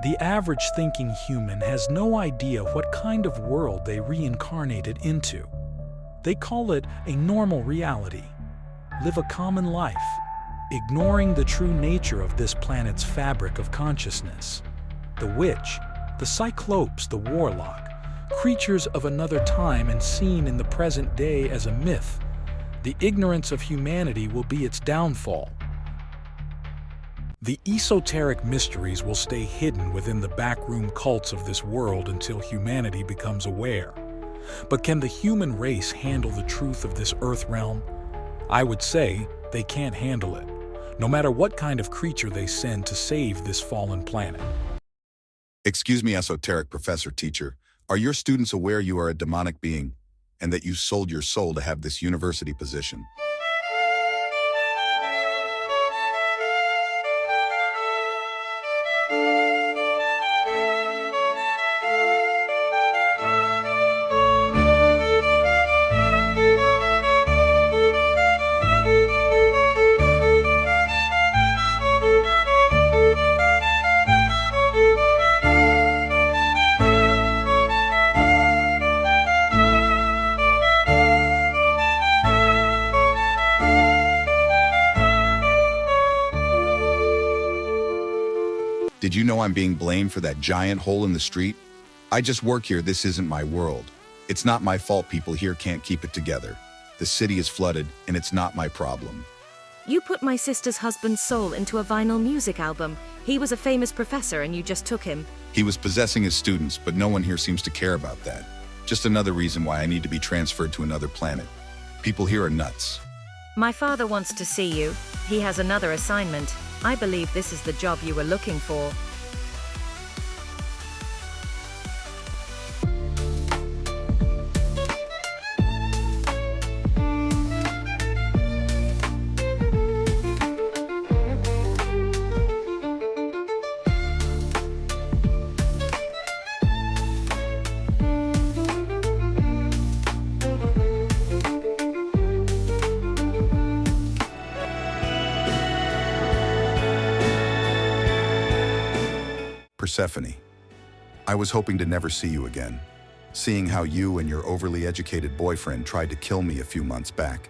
The average thinking human has no idea what kind of world they reincarnated into. They call it a normal reality. Live a common life, ignoring the true nature of this planet's fabric of consciousness. The witch, the cyclopes, the warlock, creatures of another time and seen in the present day as a myth. The ignorance of humanity will be its downfall. The esoteric mysteries will stay hidden within the backroom cults of this world until humanity becomes aware. But can the human race handle the truth of this earth realm? I would say they can't handle it, no matter what kind of creature they send to save this fallen planet. Excuse me, esoteric professor teacher. Are your students aware you are a demonic being and that you sold your soul to have this university position? Did you know I'm being blamed for that giant hole in the street? I just work here, this isn't my world. It's not my fault people here can't keep it together. The city is flooded, and it's not my problem. You put my sister's husband's soul into a vinyl music album. He was a famous professor and you just took him. He was possessing his students, but no one here seems to care about that. Just another reason why I need to be transferred to another planet. People here are nuts. My father wants to see you. He has another assignment. I believe this is the job you were looking for. Persephone, I was hoping to never see you again, seeing how you and your overly educated boyfriend tried to kill me a few months back.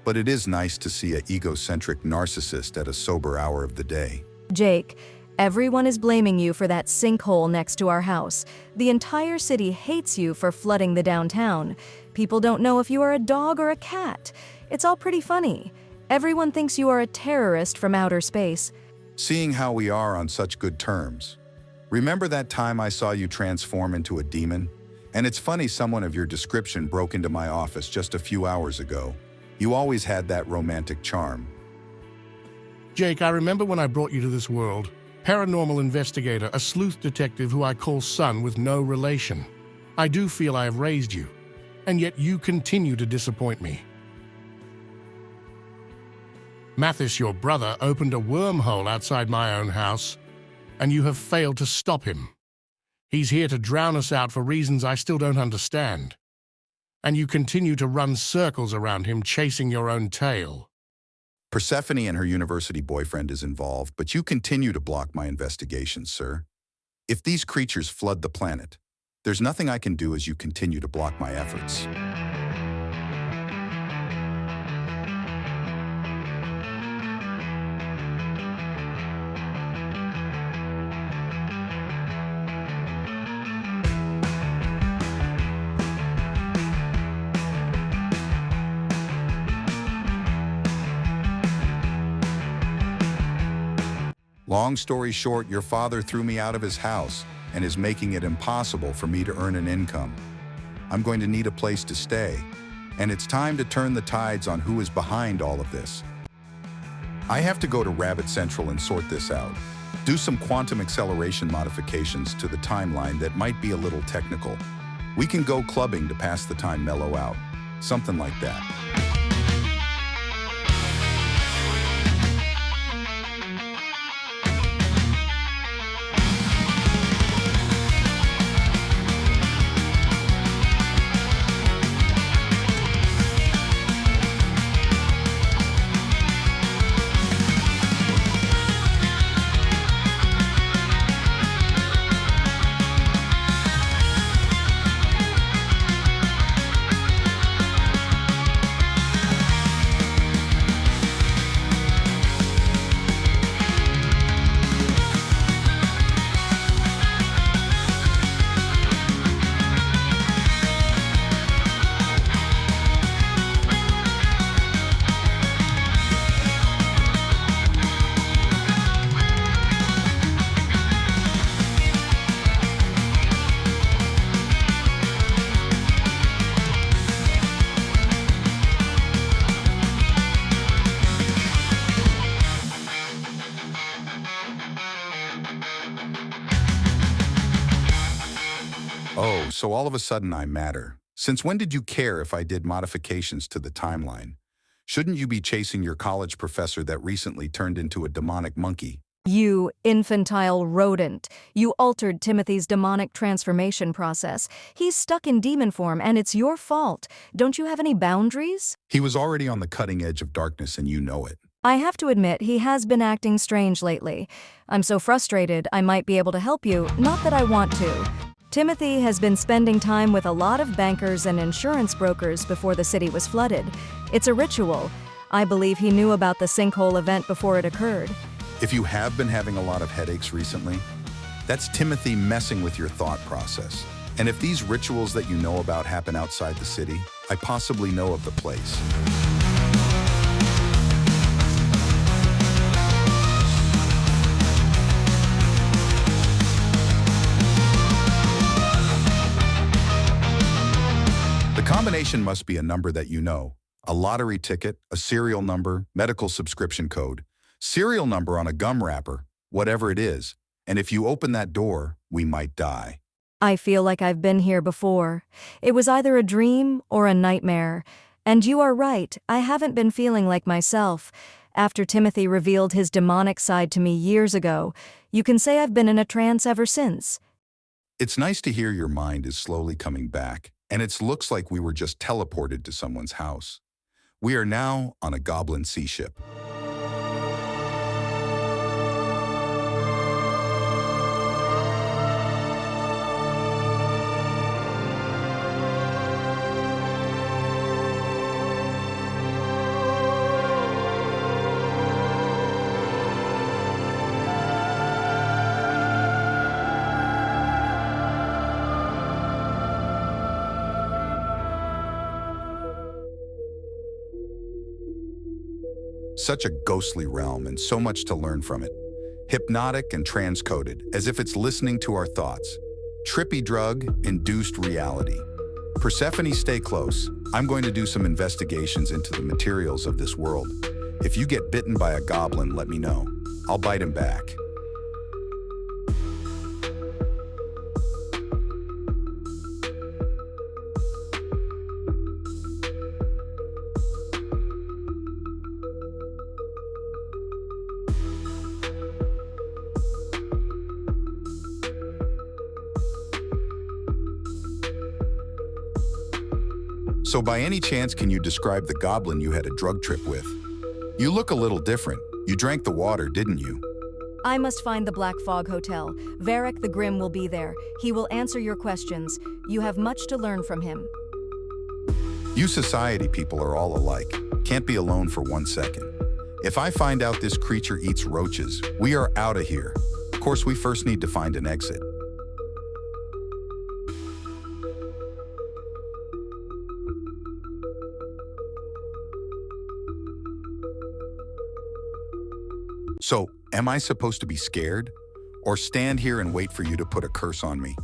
But it is nice to see an egocentric narcissist at a sober hour of the day. Jake, everyone is blaming you for that sinkhole next to our house. The entire city hates you for flooding the downtown. People don't know if you are a dog or a cat. It's all pretty funny. Everyone thinks you are a terrorist from outer space. Seeing how we are on such good terms. Remember that time I saw you transform into a demon? And it's funny someone of your description broke into my office just a few hours ago. You always had that romantic charm. Jake, I remember when I brought you to this world. Paranormal investigator, a sleuth detective who I call son with no relation. I do feel I have raised you, and yet you continue to disappoint me. Mathis, your brother, opened a wormhole outside my own house, and you have failed to stop him. He's here to drown us out for reasons I still don't understand. And you continue to run circles around him, chasing your own tail. Persephone and her university boyfriend is involved, but you continue to block my investigations, sir. If these creatures flood the planet, there's nothing I can do as you continue to block my efforts. Long story short, your father threw me out of his house and is making it impossible for me to earn an income. I'm going to need a place to stay, and it's time to turn the tides on who is behind all of this. I have to go to Rabbit Central and sort this out. Do some quantum acceleration modifications to the timeline that might be a little technical. We can go clubbing to pass the time mellow out. Something like that. Oh, so all of a sudden I matter. Since when did you care if I did modifications to the timeline? Shouldn't you be chasing your college professor that recently turned into a demonic monkey? You infantile rodent. You altered Timothy's demonic transformation process. He's stuck in demon form, and it's your fault. Don't you have any boundaries? He was already on the cutting edge of darkness and you know it. I have to admit, he has been acting strange lately. I'm so frustrated I might be able to help you, not that I want to. Timothy has been spending time with a lot of bankers and insurance brokers before the city was flooded. It's a ritual. I believe he knew about the sinkhole event before it occurred. If you have been having a lot of headaches recently, that's Timothy messing with your thought process. And if these rituals that you know about happen outside the city, I possibly know of the place. The combination must be a number that you know. A lottery ticket, a serial number, medical subscription code, serial number on a gum wrapper, whatever it is. And if you open that door, we might die. I feel like I've been here before. It was either a dream or a nightmare. And you are right, I haven't been feeling like myself. After Timothy revealed his demonic side to me years ago, you can say I've been in a trance ever since. It's nice to hear your mind is slowly coming back, and it looks like we were just teleported to someone's house. We are now on a Goblin sea ship. Such a ghostly realm and so much to learn from it. Hypnotic and transcoded, as if it's listening to our thoughts. Trippy drug-induced reality. Persephone, stay close. I'm going to do some investigations into the materials of this world. If you get bitten by a goblin, let me know. I'll bite him back. So by any chance, can you describe the goblin you had a drug trip with? You look a little different. You drank the water, didn't you? I must find the Black Fog Hotel. Varric the Grim will be there. He will answer your questions. You have much to learn from him. You society people are all alike. Can't be alone for 1 second. If I find out this creature eats roaches, we are out of here. Of course, we first need to find an exit. So, am I supposed to be scared? Or stand here and wait for you to put a curse on me?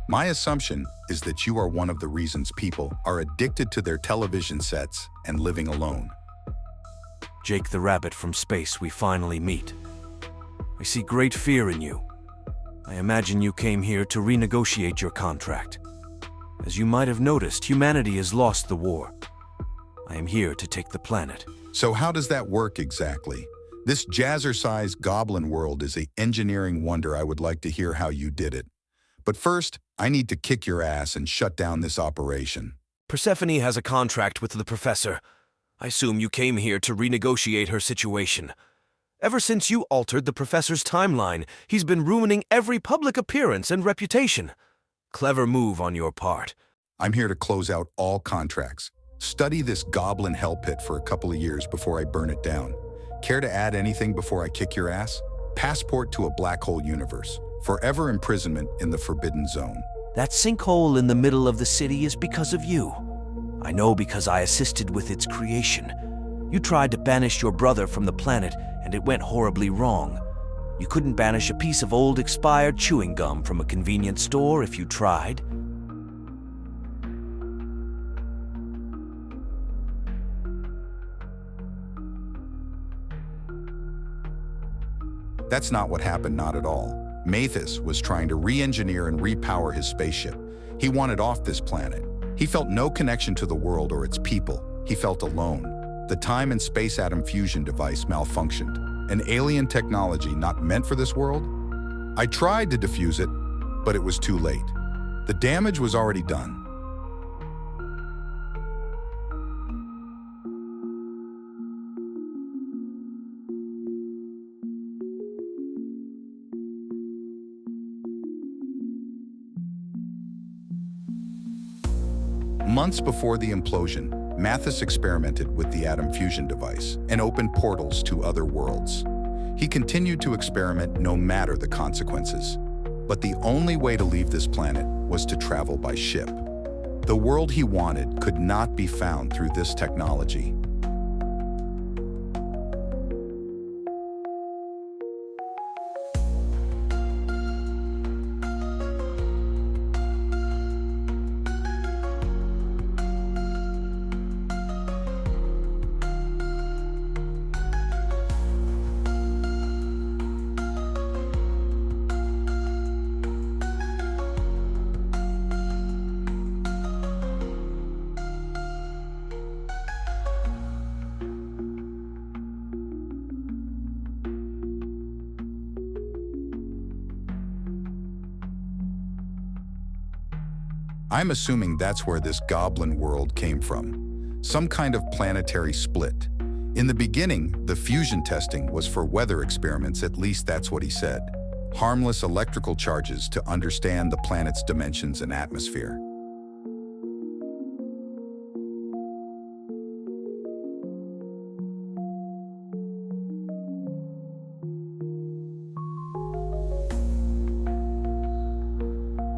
My assumption is that you are one of the reasons people are addicted to their television sets and living alone. Jake the Rabbit from space, we finally meet. I see great fear in you. I imagine you came here to renegotiate your contract. As you might have noticed, humanity has lost the war. I am here to take the planet. So how does that work exactly? This jazzercise goblin world is an engineering wonder. I would like to hear how you did it. But first, I need to kick your ass and shut down this operation. Persephone has a contract with the professor. I assume you came here to renegotiate her situation. Ever since you altered the professor's timeline, he's been ruining every public appearance and reputation. Clever move on your part. I'm here to close out all contracts. Study this goblin hell pit for a couple of years before I burn it down. Care to add anything before I kick your ass? Passport to a black hole universe. Forever imprisonment in the forbidden zone. That sinkhole in the middle of the city is because of you. I know because I assisted with its creation. You tried to banish your brother from the planet, and it went horribly wrong. You couldn't banish a piece of old expired chewing gum from a convenience store if you tried. That's not what happened, not at all. Mathis was trying to re-engineer and repower his spaceship. He wanted off this planet. He felt no connection to the world or its people. He felt alone. The time and space atom fusion device malfunctioned. An alien technology not meant for this world? I tried to defuse it, but it was too late. The damage was already done. Months before the implosion, Mathis experimented with the atom fusion device and opened portals to other worlds. He continued to experiment no matter the consequences. But the only way to leave this planet was to travel by ship. The world he wanted could not be found through this technology. I'm assuming that's where this Goblin world came from. Some kind of planetary split. In the beginning, the fusion testing was for weather experiments, at least that's what he said. Harmless electrical charges to understand the planet's dimensions and atmosphere.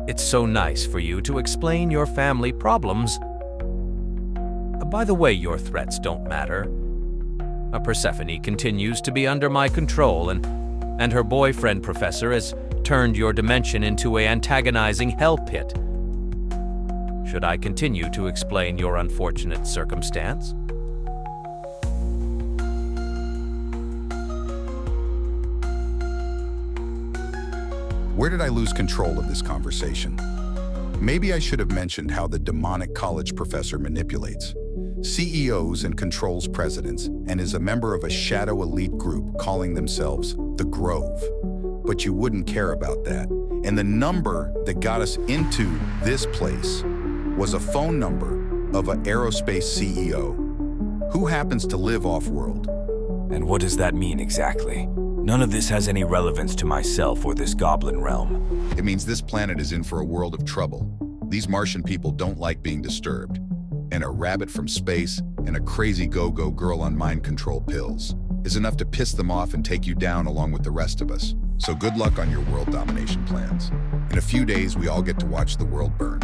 It's so nice for you to explain your family problems. By the way, your threats don't matter. Persephone continues to be under my control, and her boyfriend, Professor, has turned your dimension into an antagonizing hell pit. Should I continue to explain your unfortunate circumstance? Where did I lose control of this conversation? Maybe I should have mentioned how the demonic college professor manipulates CEOs and controls presidents and is a member of a shadow elite group calling themselves the Grove. But you wouldn't care about that. And the number that got us into this place was a phone number of an aerospace CEO who happens to live off-world. And what does that mean exactly? None of this has any relevance to myself or this Goblin realm. It means this planet is in for a world of trouble. These Martian people don't like being disturbed. And a rabbit from space and a crazy go-go girl on mind control pills is enough to piss them off and take you down along with the rest of us. So good luck on your world domination plans. In a few days, we all get to watch the world burn.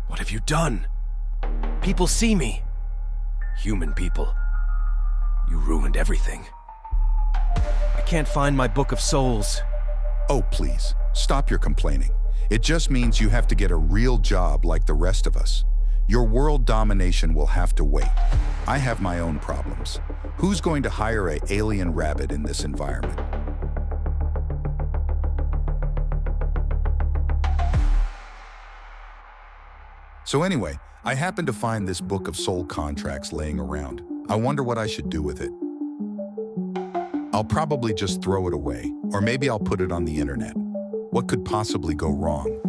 What have you done? People see me. Human people. You ruined everything. I can't find my Book of Souls. Oh, please, stop your complaining. It just means you have to get a real job like the rest of us. Your world domination will have to wait. I have my own problems. Who's going to hire an alien rabbit in this environment? So anyway, I happened to find this book of soul contracts laying around. I wonder what I should do with it. I'll probably just throw it away, or maybe I'll put it on the internet. What could possibly go wrong?